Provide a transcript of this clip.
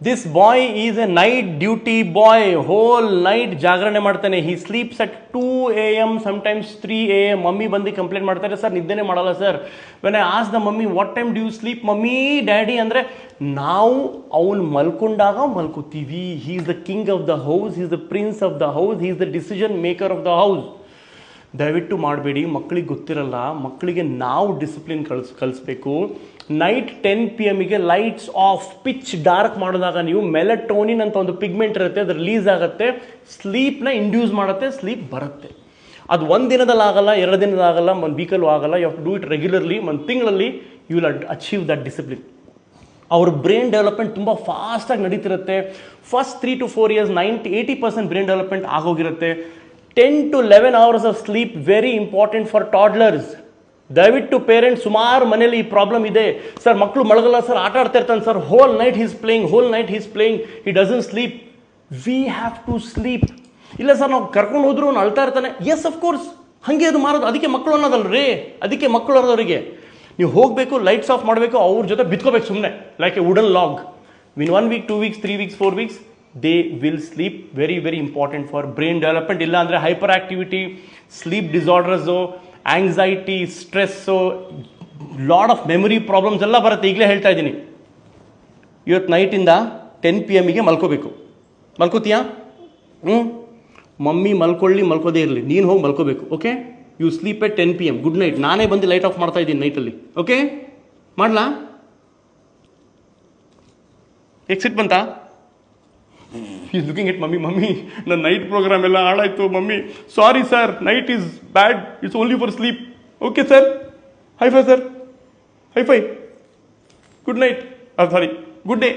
This boy is a night duty boy. Whole night ಜಾಗರಣೆ ಮಾಡ್ತಾನೆ. He sleeps at 2 AM, sometimes 3 AM. Mummy ಬಂದು complaint ಮಾಡ್ತಾರೆ, sir ನಿದ್ದೆನೇ ಮಾಡಲ್ಲ sir. When I ask the mummy what time do sleep mummy daddy ಅಂದರೆ, ನಾವು ಅವನು ಮಲ್ಕೊಂಡಾಗ ಮಲ್ಕೋತೀವಿ. He is the king of the house, he is the prince of the house, he is the decision maker of the house. ದಯವಿಟ್ಟು ಮಾಡಬೇಡಿ, ಮಕ್ಕಳಿಗೆ ಗೊತ್ತಿರಲ್ಲ. ಮಕ್ಕಳಿಗೆ ನಾವು ಡಿಸಿಪ್ಲಿನ್ ಕಲಿಸ್ಬೇಕು. Night 10 PM lights off, pitch dark ಮಾಡಿದಾಗ ನೀವು ಮೆಲಟೋನಿನ್ ಅಂತ ಒಂದು ಪಿಗ್ಮೆಂಟ್ ಇರುತ್ತೆ, ಅದು ರಿಲೀಸ್ ಆಗುತ್ತೆ, ಸ್ಲೀಪ್ನ ಇಂಡ್ಯೂಸ್ ಮಾಡುತ್ತೆ, ಸ್ಲೀಪ್ ಬರುತ್ತೆ. ಅದು ಒಂದು ದಿನದಲ್ಲಾಗಲ್ಲ, 2 ದಿನದಾಗಲ್ಲ, ಒಂದು ವೀಕಲ್ಲೂ ಆಗಲ್ಲ. You have to do it regularly. ಒಂದು ತಿಂಗಳಲ್ಲಿ you will achieve that discipline. ಅವ್ರ ಬ್ರೈನ್ ಡೆವಲಪ್ಮೆಂಟ್ ತುಂಬ ಫಾಸ್ಟಾಗಿ ನಡೀತಿರುತ್ತೆ. First 3 to 4 years 80% brain development ಆಗೋಗಿರುತ್ತೆ. 10 to 11 hours of sleep very important for toddlers. ದಯವಿಟ್ಟು ಪೇರೆಂಟ್ಸ್, ಸುಮಾರು ಮನೇಲಿ ಈ ಪ್ರಾಬ್ಲಮ್ ಇದೆ. ಸರ್ ಮಕ್ಕಳು ಮಳಗಲ್ಲ ಸರ್, ಆಟ ಆಡ್ತಾ ಇರ್ತಾನೆ sir, whole night he's playing, he doesn't sleep. We have to sleep. ಇಲ್ಲ ಸರ್ ನಾವು ಕರ್ಕೊಂಡು ಹೋದ್ರು ಅವ್ನು ಅಳ್ತಾ ಇರ್ತಾನೆ. ಎಸ್ ಅಫ್ಕೋರ್ಸ್, ಹಾಗೆ ಅದು ಮಾರೋದು. ಅದಕ್ಕೆ ಮಕ್ಕಳು ಅನ್ನೋದಲ್ರಿ, ಅದಕ್ಕೆ ಮಕ್ಕಳು ಅನ್ನೋದವರಿಗೆ ನೀವು ಹೋಗಬೇಕು, ಲೈಟ್ಸ್ ಆಫ್ ಮಾಡಬೇಕು, ಅವ್ರ ಜೊತೆ ಬಿತ್ಕೋಬೇಕು ಸುಮ್ಮನೆ, like a wooden log. Within 1 week, 2 weeks, 3 weeks, 4 weeks, they will sleep. Very very important for brain development. ಇಲ್ಲ ಅಂದರೆ hyperactivity, sleep disorders, anxiety, stress, lot of memory problems ಎಲ್ಲ ಬರುತ್ತೆ. ಈಗಲೇ ಹೇಳ್ತಾ ಇದ್ದೀನಿ. ಇವತ್ತು ನೈಟಿಂದ 10 PM ಮಲ್ಕೋಬೇಕು. ಮಲ್ಕೋತೀಯಾ? ಮಮ್ಮಿ ಮಲ್ಕೋದೇ ಇರಲಿ, ನೀನು ಹೋಗಿ ಮಲ್ಕೋಬೇಕು. Okay, you sleep at 10 PM. Good night. ನಾನೇ ಬಂದು ಲೈಟ್ ಆಫ್ ಮಾಡ್ತಾ ಇದ್ದೀನಿ ನೈಟಲ್ಲಿ. ಓಕೆ, ಮಾಡಲಾ? ಎಕ್ಸಿಟ್ ಬಂತಾ? Is looking at mummy. ನನ್ನ ನೈಟ್ ಪ್ರೋಗ್ರಾಮ್ ಎಲ್ಲ ಹಾಳಾಯಿತು mummy, sorry sir, night is bad, it's only for sleep. Okay sir, high five sir, high five, good night, sorry, good day.